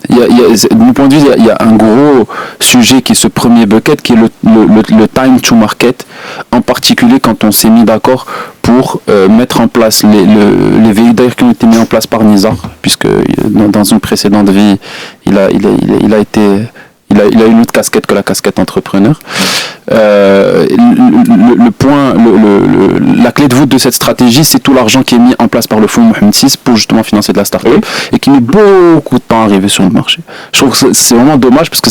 De mon point de vue, il y a un gros sujet qui est ce premier bucket, qui est le time to market, en particulier quand on s'est mis d'accord pour mettre en place les véhicules qui ont été mis en place par Nizar, puisque dans une précédente vie, il a eu une autre casquette que la casquette entrepreneur. La clé de voûte de cette stratégie, c'est tout l'argent qui est mis en place par le fonds Mohamed VI pour justement financer de la start-up et qui met beaucoup de temps à arriver sur le marché. Je trouve que c'est vraiment dommage parce que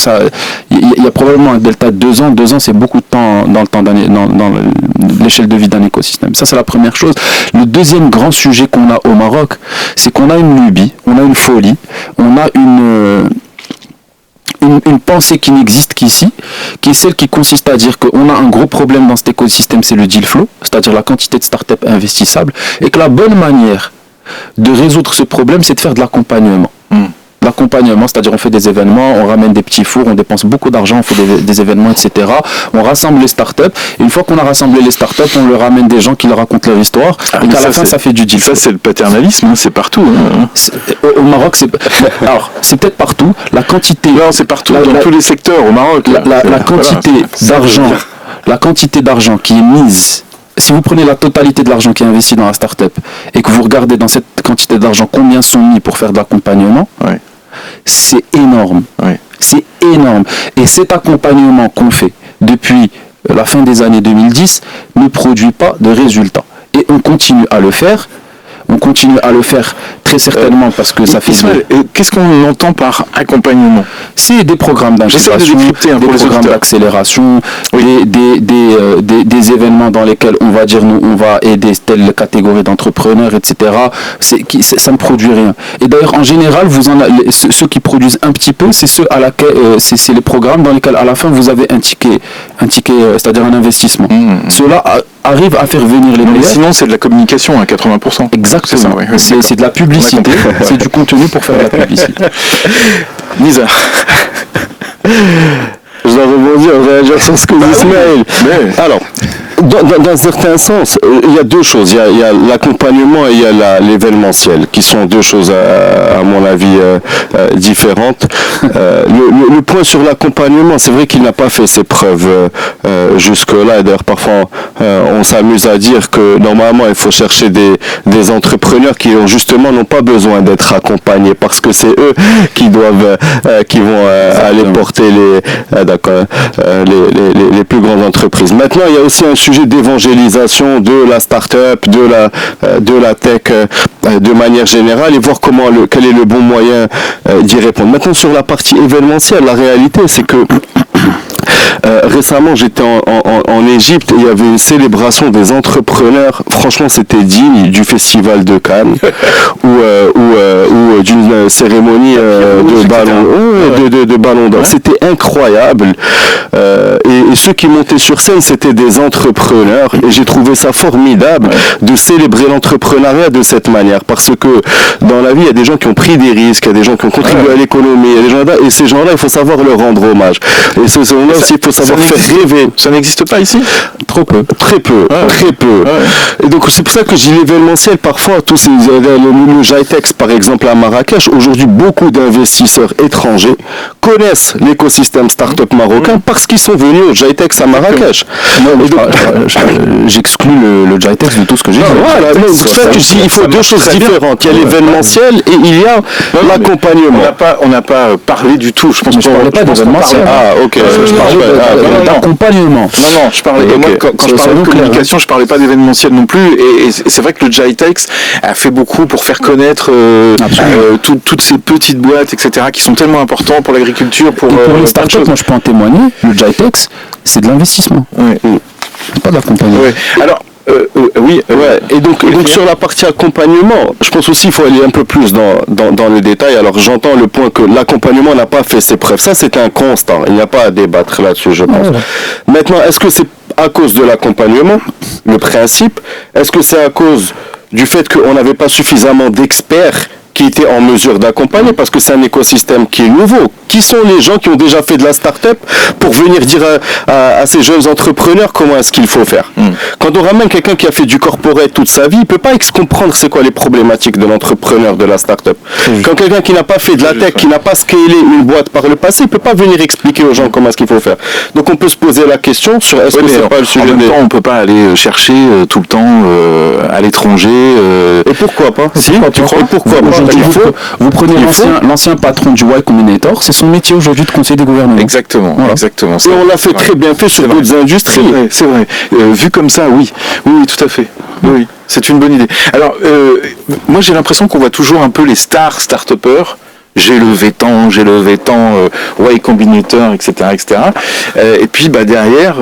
il y a probablement un delta de 2 ans. 2 ans, c'est beaucoup de temps dans l'échelle de vie d'un écosystème. Ça, c'est la première chose. Le deuxième grand sujet qu'on a au Maroc, c'est qu'on a une lubie, on a une folie, on a une pensée qui n'existe qu'ici, qui est celle qui consiste à dire qu'on a un gros problème dans cet écosystème, c'est le deal flow, c'est-à-dire la quantité de startups investissables, et que la bonne manière de résoudre ce problème, c'est de faire de l'accompagnement. L'accompagnement, c'est-à-dire on fait des événements, on ramène des petits fours, on dépense beaucoup d'argent, on fait des événements, etc. On rassemble les startups, et une fois qu'on a rassemblé les startups, on leur ramène des gens qui leur racontent leur histoire, et qu'à la fin, ça fait du deal. Ça, c'est le paternalisme, hein, c'est partout. Hein. Au Maroc, alors, c'est peut-être partout, la quantité... Non, c'est partout, dans tous les secteurs au Maroc. La quantité d'argent, la quantité d'argent qui est mise... Si vous prenez la totalité de l'argent qui est investi dans la start-up et que vous regardez dans cette quantité d'argent combien sont mis pour faire de l'accompagnement, c'est énorme. C'est énorme. Et cet accompagnement qu'on fait depuis la fin des années 2010 ne produit pas de résultats. Et on continue à le faire. On continue à le faire très certainement parce que ça fait... Qu'est-ce qu'on entend par accompagnement ? C'est des programmes d'incubation, des programmes d'accélération, des événements dans lesquels on va dire nous on va aider telle catégorie d'entrepreneurs, etc. Ça ne produit rien. Et d'ailleurs en général, ceux qui produisent un petit peu, c'est ceux c'est les programmes dans lesquels à la fin vous avez un ticket, c'est-à-dire un investissement. Ceux-là arrivent à faire venir les meilleurs. Sinon c'est de la communication à 80%. Exactement. C'est de la publicité, c'est du contenu pour faire de la publicité. Lisa. Je dois rebondir, réagir sur ce que dit Ismaël. Alors, dans un certain sens, il y a deux choses. Il y a l'accompagnement et il y a l'événementiel, qui sont deux choses, à mon avis, différentes. Le point sur l'accompagnement, c'est vrai qu'il n'a pas fait ses preuves jusque-là. D'ailleurs, parfois, on s'amuse à dire que normalement, il faut chercher des entrepreneurs qui justement n'ont pas besoin d'être accompagnés, parce que c'est eux qui vont aller porter les plus grandes entreprises. Maintenant, il y a aussi un sujet d'évangélisation de la start-up, de la tech de manière générale, et voir quel est le bon moyen d'y répondre. Maintenant, sur la partie événementielle, la réalité, c'est que récemment, j'étais en Égypte et il y avait une célébration des entrepreneurs. Franchement, c'était digne du festival de Cannes ou d'une cérémonie de ballon d'or. C'était incroyable. Et ceux qui montaient sur scène, c'était des entrepreneurs. Et j'ai trouvé ça formidable de célébrer l'entrepreneuriat de cette manière. Parce que dans la vie, il y a des gens qui ont pris des risques, il y a des gens qui ont contribué à l'économie, il y a des gens là, et ces gens-là, il faut savoir leur rendre hommage. Et ces gens-là aussi, il faut savoir faire rêver. Ça n'existe pas ici ? Trop peu. Très peu. Et donc c'est pour ça que je dis l'événementiel, parfois, tous ces le GITEX par exemple à Marrakech, aujourd'hui beaucoup d'investisseurs étrangers connaissent l'écosystème start-up marocain parce qu'ils sont venus au GITEX à Marrakech. J'exclus le GITEX de tout ce que j'ai dit. Voilà, c'est pour ça que je dis il faut deux choses différentes. Il y a l'événementiel et il y a l'accompagnement. On n'a pas parlé du tout. Je pense que je parlais pas d'événementiel. Ah, ok. Je parlais d'accompagnement. Non, je parlais. Moi, quand je parlais de communication, je parlais pas d'événementiel non plus. Et c'est vrai que le GITEX a fait beaucoup pour faire connaître toutes ces petites boîtes, etc., qui sont tellement importants pour l'agriculture, pour les startups. Moi, je peux en témoigner. Le GITEX, c'est de l'investissement. C'est pas de l'accompagnement. Alors. Et donc sur la partie accompagnement, je pense aussi qu'il faut aller un peu plus dans les détails. Alors j'entends le point que l'accompagnement n'a pas fait ses preuves. Ça, c'est un constat. Il n'y a pas à débattre là-dessus, je pense. Maintenant, est-ce que c'est à cause de l'accompagnement, le principe? Est-ce que c'est à cause du fait qu'on n'avait pas suffisamment d'experts qui étaient en mesure d'accompagner, parce que c'est un écosystème qui est nouveau? Qui sont les gens qui ont déjà fait de la start-up pour venir dire à ces jeunes entrepreneurs comment est-ce qu'il faut faire? Quand on ramène quelqu'un qui a fait du corporate toute sa vie, il peut pas comprendre c'est quoi les problématiques de l'entrepreneur de la start-up. Quand quelqu'un qui n'a pas fait de la tech, qui n'a pas scalé une boîte par le passé, il peut pas venir expliquer aux gens comment est-ce qu'il faut faire. Donc on peut se poser la question sur est-ce que c'est pas le sujet. En même temps, on peut pas aller chercher tout le temps à l'étranger. Et pourquoi pas? Si, tu crois? Pourquoi pas? Vous prenez l'ancien patron du Y Combinator, c'est son métier aujourd'hui de conseiller des gouvernements. Exactement. Et on l'a fait très bien fait sur d'autres industries. C'est vrai. Vu comme ça, oui, tout à fait. Oui, c'est une bonne idée. Alors, moi j'ai l'impression qu'on voit toujours un peu les stars start-upers j'ai levé tant, Y Combinator, etc., etc. Et puis derrière,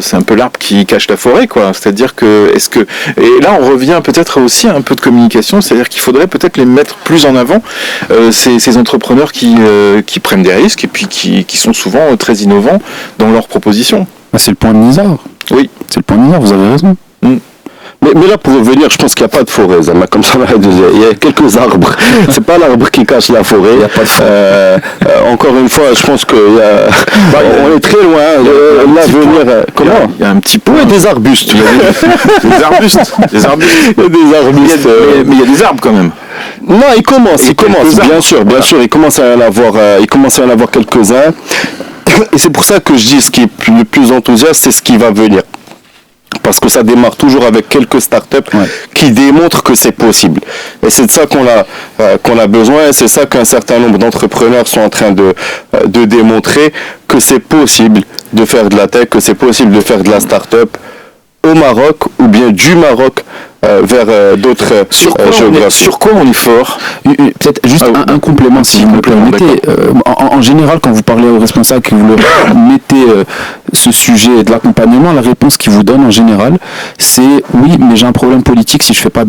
c'est un peu l'arbre qui cache la forêt, quoi. C'est-à-dire que et là on revient peut-être aussi à un peu de communication, c'est-à-dire qu'il faudrait peut-être les mettre plus en avant, ces entrepreneurs qui prennent des risques et puis qui sont souvent très innovants dans leurs propositions. C'est le point de Nizar. Oui, c'est le point de Nizar, vous avez raison. Mais là, pour revenir, je pense qu'il n'y a pas de forêt, Zama, comme ça, il y a quelques arbres. C'est pas l'arbre qui cache la forêt. Il n'y a pas de forêt. Encore une fois, je pense qu'on est très loin. L'avenir. Comment ? Il y a un petit point. Oui, des arbustes. Des arbustes. Il y a des arbustes. Mais il y a des arbres quand même. Non, il commence, bien sûr, il commence à en avoir quelques-uns. Et c'est pour ça que je dis, ce qui est le plus enthousiaste, c'est ce qui va venir. Parce que ça démarre toujours avec quelques startups qui démontrent que c'est possible. Et c'est de ça qu'on a besoin, et c'est ça qu'un certain nombre d'entrepreneurs sont en train de démontrer, que c'est possible de faire de la tech, que c'est possible de faire de la startup au Maroc, ou bien du Maroc vers d'autres géographies. Sur quoi on est fort ? Peut-être juste un complément, si vous me permettez. En général, quand vous parlez aux responsables, que vous leur mettez ce sujet de l'accompagnement, la réponse qu'ils vous donnent en général, c'est oui, mais j'ai un problème politique si je fais pas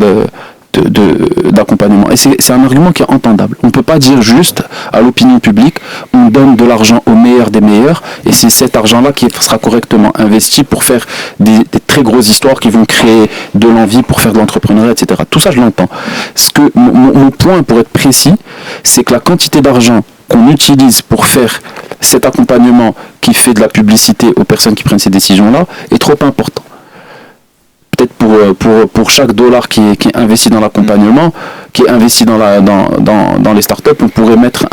d'accompagnement. Et c'est un argument qui est entendable. On ne peut pas dire juste à l'opinion publique, on donne de l'argent aux meilleurs des meilleurs, et c'est cet argent-là qui sera correctement investi pour faire des très grosses histoires qui vont créer de l'envie pour faire de l'entrepreneuriat, etc. Tout ça, je l'entends. Mon point, pour être précis, c'est que la quantité d'argent qu'on utilise pour faire cet accompagnement qui fait de la publicité aux personnes qui prennent ces décisions-là est trop important. Peut-être pour chaque dollar qui est investi dans l'accompagnement, qui est investi dans les startups, on pourrait mettre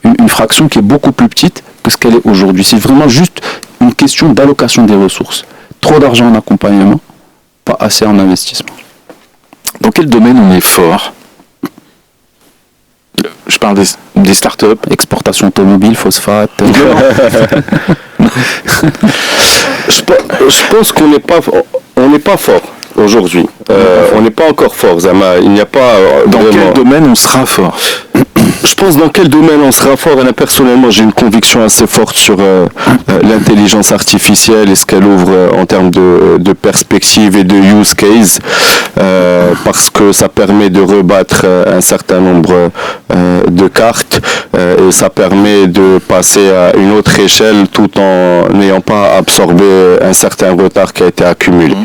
une fraction qui est beaucoup plus petite que ce qu'elle est aujourd'hui. C'est vraiment juste une question d'allocation des ressources. Trop d'argent en accompagnement, pas assez en investissement. Dans quel domaine on est fort ? Je parle des startups. Exportation automobile, phosphate. Je pense qu'on n'est pas fort aujourd'hui. On n'est pas encore fort, Zama. Il n'y a pas. Dans quel domaine on sera fort ? Je pense dans quel domaine on sera fort. Et là, personnellement, j'ai une conviction assez forte sur l'intelligence artificielle et ce qu'elle ouvre en termes de perspective et de use case, parce que ça permet de rebattre un certain nombre de cartes et ça permet de passer à une autre échelle tout en n'ayant pas absorbé un certain retard qui a été accumulé.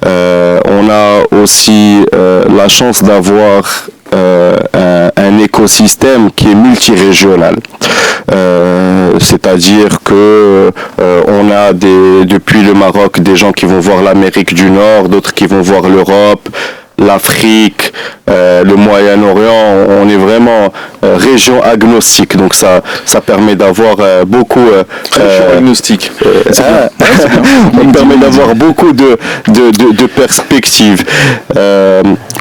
On a aussi la chance d'avoir un écosystème qui est multirégional, c'est-à-dire que on a depuis le Maroc des gens qui vont voir l'Amérique du Nord, d'autres qui vont voir l'Europe, l'Afrique, le Moyen-Orient. On est vraiment région agnostique, donc ça permet d'avoir beaucoup région agnostique. On permet d'avoir beaucoup de perspectives.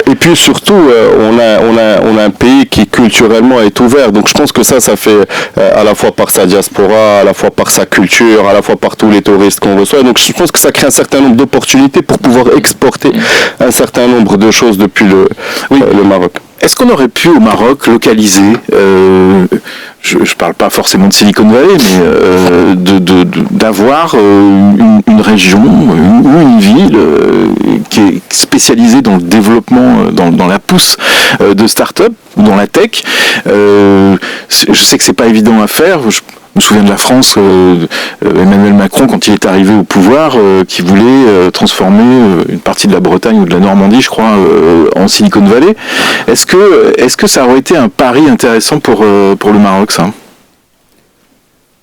Et puis surtout, on a un pays qui culturellement est ouvert. Donc je pense que ça fait à la fois par sa diaspora, à la fois par sa culture, à la fois par tous les touristes qu'on reçoit. Donc je pense que ça crée un certain nombre d'opportunités pour pouvoir exporter un certain nombre de choses depuis le Maroc. Est-ce qu'on aurait pu au Maroc localiser, je ne parle pas forcément de Silicon Valley, mais d'avoir une région ou une ville qui est spécialisée dans le développement, dans la pousse de start-up ou dans la tech. Je sais que c'est pas évident à faire. Je me souviens de la France, Emmanuel Macron, quand il est arrivé au pouvoir, qui voulait transformer une partie de la Bretagne ou de la Normandie, je crois, en Silicon Valley. Est-ce que ça aurait été un pari intéressant pour le Maroc, ça ?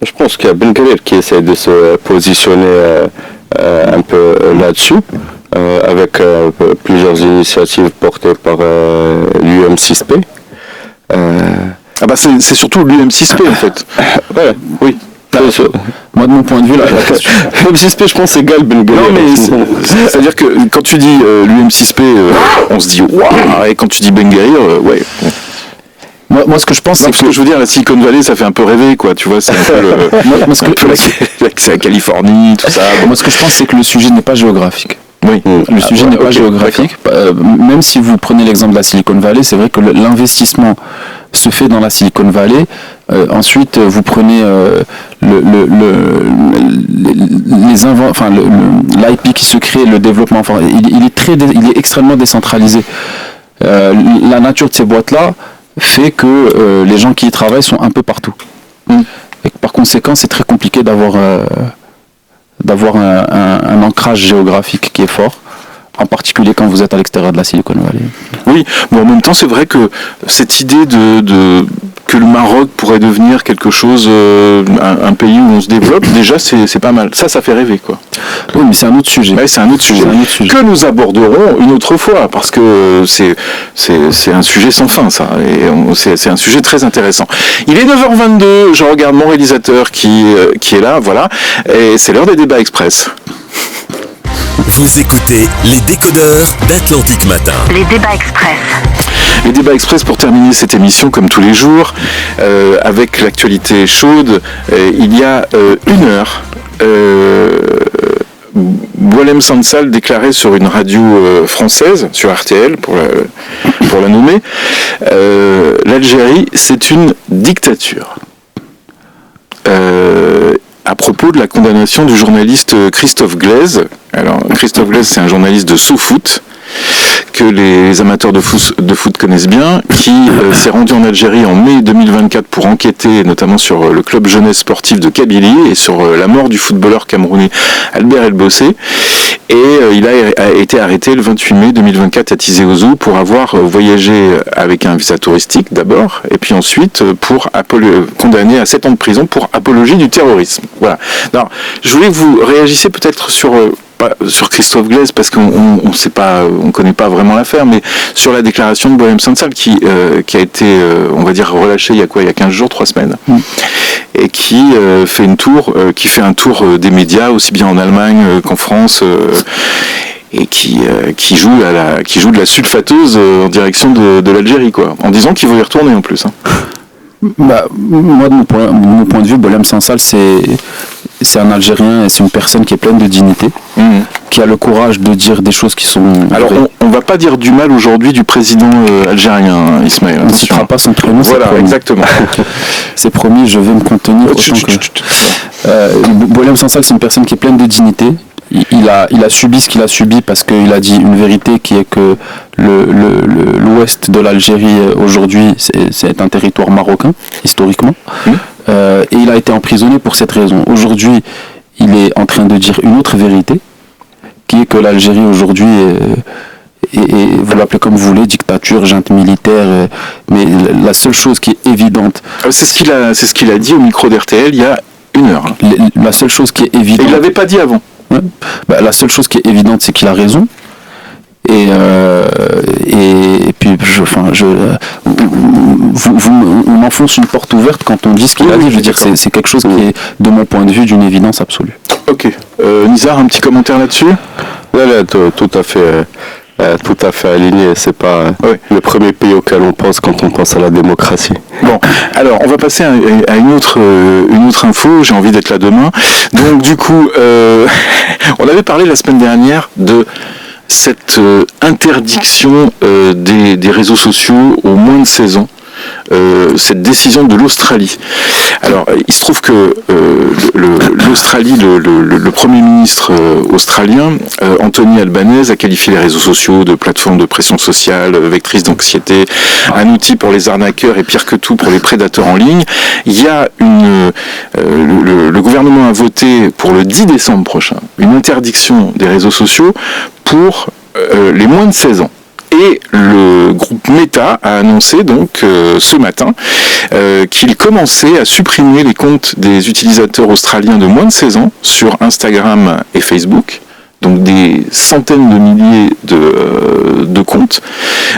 Je pense qu'il y a Ben Guerir qui essaie de se positionner un peu là-dessus, avec plusieurs initiatives portées par l'UM6P. C'est surtout l'UM6P en fait. Ouais, oui. Moi, de mon point de vue, la question. l'UM6P, je pense, c'est égal Ben Guerir. Non, mais c'est-à-dire que quand tu dis l'UM6P, on se dit waouh, et quand tu dis Ben Guerir, ouais. Moi, ce que je pense, c'est que je veux dire, la Silicon Valley, ça fait un peu rêver, quoi. Tu vois, c'est un peu c'est la Californie, tout ça. Moi, ce que je pense, c'est que le sujet n'est pas géographique. Oui. Le sujet n'est pas géographique. Même si vous prenez l'exemple de la Silicon Valley, c'est vrai que l'investissement se fait dans la Silicon Valley. Ensuite, vous prenez l'IP qui se crée, le développement. Enfin, il est extrêmement décentralisé. La nature de ces boîtes-là fait que les gens qui y travaillent sont un peu partout. Et par conséquent, c'est très compliqué d'avoir un ancrage géographique qui est fort, en particulier quand vous êtes à l'extérieur de la Silicon Valley. Oui, mais en même temps, c'est vrai que cette idée que le Maroc pourrait devenir quelque chose, un pays où on se développe, déjà c'est pas mal. Ça fait rêver, quoi. Oui, mais c'est un autre sujet. Ouais, c'est un autre sujet que nous aborderons une autre fois, parce que c'est un sujet sans fin, ça, et c'est un sujet très intéressant. Il est 9h22, je regarde mon réalisateur qui est là, voilà, et c'est l'heure des débats express. Vous écoutez les décodeurs d'Atlantic Matin. Les débats express. Les débats express pour terminer cette émission comme tous les jours, avec l'actualité chaude. Il y a une heure, Boualem Sansal déclarait sur une radio française, sur RTL pour la nommer, l'Algérie c'est une dictature. À propos de la condamnation du journaliste Christophe Glaise. Alors, Christophe Glaise, c'est un journaliste de SoFoot, que les amateurs de foot connaissent bien, qui s'est rendu en Algérie en mai 2024 pour enquêter notamment sur le club jeunesse sportif de Kabylie et sur la mort du footballeur camerounais Albert El Bossé. Et il a été arrêté le 28 mai 2024 à Tizi Ouzou pour avoir voyagé avec un visa touristique d'abord, et puis ensuite pour condamné à 7 ans de prison pour apologie du terrorisme. Voilà. Alors, je voulais que vous réagissiez peut-être sur Christophe Glaise, parce qu'on sait pas, on connaît pas vraiment l'affaire, mais sur la déclaration de Boualem Sansal qui a été, on va dire, relâché il y a 15 jours, 3 semaines, et qui fait un tour des médias aussi bien en Allemagne qu'en France, et qui joue de la sulfateuse en direction de l'Algérie, quoi, en disant qu'il veut y retourner en plus. Moi, de mon point de vue, Boualem Sansal, c'est un Algérien et c'est une personne qui est pleine de dignité, qui a le courage de dire des choses qui sont... Alors, on va pas dire du mal aujourd'hui du président algérien, Ismaël. On ne citera pas son prénom. Voilà, exactement. C'est promis, je vais me contenir. Boualem Sansal, c'est une personne qui est pleine de dignité. Il a subi ce qu'il a subi parce qu'il a dit une vérité qui est que l'ouest de l'Algérie aujourd'hui c'est un territoire marocain historiquement, et il a été emprisonné pour cette raison. Aujourd'hui il est en train de dire une autre vérité qui est que l'Algérie aujourd'hui est, vous l'appelez comme vous voulez, dictature, junte militaire, mais la seule chose qui est évidente, c'est ce qu'il a dit au micro d'RTL il y a une heure. La seule chose qui est évidente, et il l'avait pas dit avant. Ouais. La seule chose qui est évidente, c'est qu'il a raison. Et puis, on m'enfonce une porte ouverte quand on dit ce qu'il a dit. Je veux dire, c'est quelque chose qui est, de mon point de vue, d'une évidence absolue. Ok. Nizar, un petit commentaire là-dessus ? Là, tout à fait aligné. C'est pas le premier pays auquel on pense quand on pense à la démocratie. Bon, alors on va passer à une autre info. J'ai envie d'être là demain. Donc du coup, on avait parlé la semaine dernière de cette interdiction des réseaux sociaux aux moins de 16 ans. Cette décision de l'Australie. Alors, il se trouve que l'Australie, le Premier ministre australien, Anthony Albanese, a qualifié les réseaux sociaux de plateforme de pression sociale, vectrice d'anxiété, un outil pour les arnaqueurs et pire que tout pour les prédateurs en ligne. Il y a le gouvernement a voté pour le 10 décembre prochain une interdiction des réseaux sociaux pour les moins de 16 ans. Et le groupe Meta a annoncé donc ce matin qu'il commençait à supprimer les comptes des utilisateurs australiens de moins de 16 ans sur Instagram et Facebook, donc des centaines de milliers de comptes,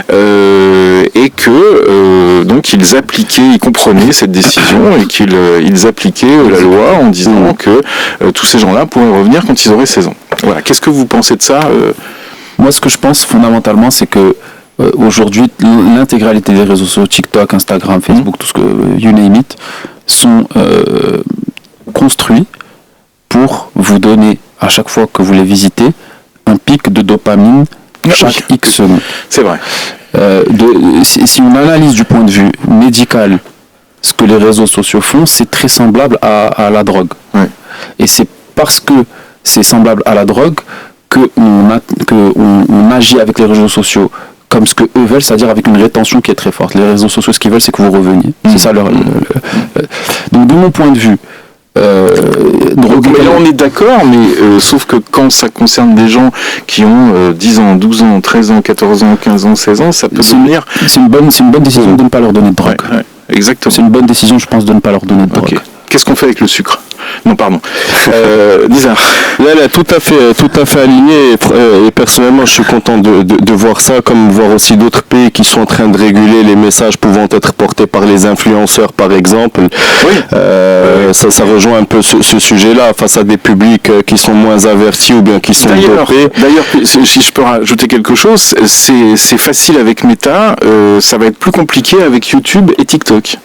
et que donc ils comprenaient cette décision et qu'ils appliquaient la loi en disant que tous ces gens-là pourraient revenir quand ils auraient 16 ans. Voilà. Qu'est-ce que vous pensez de ça Moi, ce que je pense fondamentalement, c'est que aujourd'hui, l'intégralité des réseaux sociaux, TikTok, Instagram, Facebook, tout ce que you name it, sont construits pour vous donner, à chaque fois que vous les visitez, un pic de dopamine chaque X secondes. C'est vrai. si on analyse du point de vue médical ce que les réseaux sociaux font, c'est très semblable à la drogue. Ouais. Et c'est parce que c'est semblable à la drogue qu'on agit avec les réseaux sociaux comme ce que eux veulent, c'est-à-dire avec une rétention qui est très forte. Les réseaux sociaux, ce qu'ils veulent, c'est que vous reveniez. C'est ça leur... Donc, de mon point de vue, mais là on est d'accord, mais sauf que quand ça concerne des gens qui ont 10 ans, 12 ans, 13 ans, 14 ans, 15 ans, 16 ans, ça peut devenir... C'est une bonne décision de ne pas leur donner de drogue. Ouais, exactement. C'est une bonne décision, je pense, de ne pas leur donner de drogue. Okay. Qu'est-ce qu'on fait avec le sucre ? Non, pardon. Nizar. Là, tout à fait aligné. Et personnellement, je suis content de voir ça, comme voir aussi d'autres pays qui sont en train de réguler les messages pouvant être portés par les influenceurs, par exemple. Oui. Ça rejoint un peu ce sujet-là face à des publics qui sont moins avertis ou bien qui sont dopés. D'ailleurs, si je peux rajouter quelque chose, c'est facile avec Meta. Ça va être plus compliqué avec YouTube et TikTok.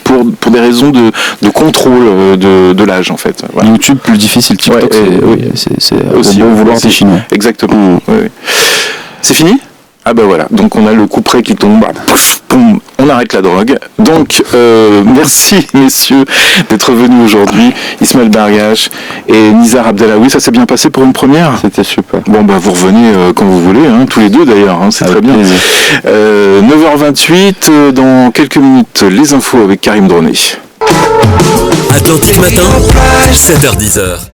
Pour des raisons de contrôle de l'âge en fait. Voilà. YouTube plus difficile, TikTok c'est aussi bon vouloir des Chinois. Exactement. Oui. C'est fini ? Ah ben voilà, donc on a le couperet qui tombe, pouf, boum, on arrête la drogue. Donc merci messieurs d'être venus aujourd'hui, Ismaël Bargache et Nizar Abdellaoui. Ça s'est bien passé pour une première ? C'était super. Bon bah vous revenez quand vous voulez, tous les deux d'ailleurs, c'est très bien. 9h28, dans quelques minutes, les infos avec Karim Droné. Atlantique Matin, 7h-10h.